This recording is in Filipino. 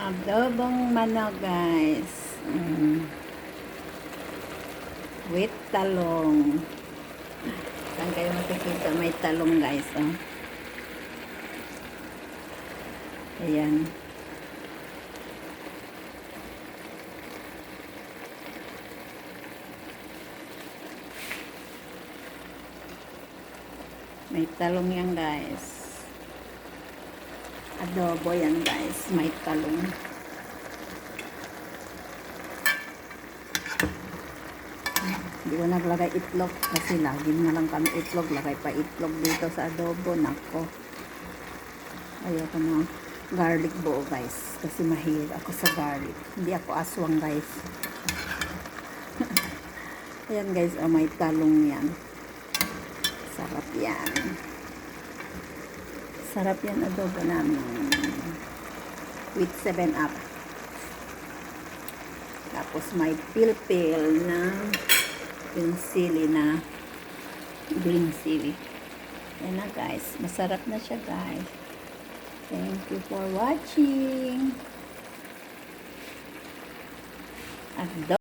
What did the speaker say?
Adobong manok, guys. With talong. Saan kayo makikita may talong, guys, oh. Ayan. May talong yan, guys. Adobo yan, guys. May talong. Hindi ko naglagay itlog kasi lagi na lang kami itlog. Lagay pa itlog dito sa adobo. Nako. Ayoko na garlic buo, guys. Kasi mahilig ako sa garlic. Hindi ako aswang, guys. Ayan, guys. Oh, may talong yan. Sarap yan. Sarap yan adobo namin. With 7-Up. Tapos may pilpil na yung sili na green sili. Yan na, guys. Masarap na siya, guys. Thank you for watching. Adobo.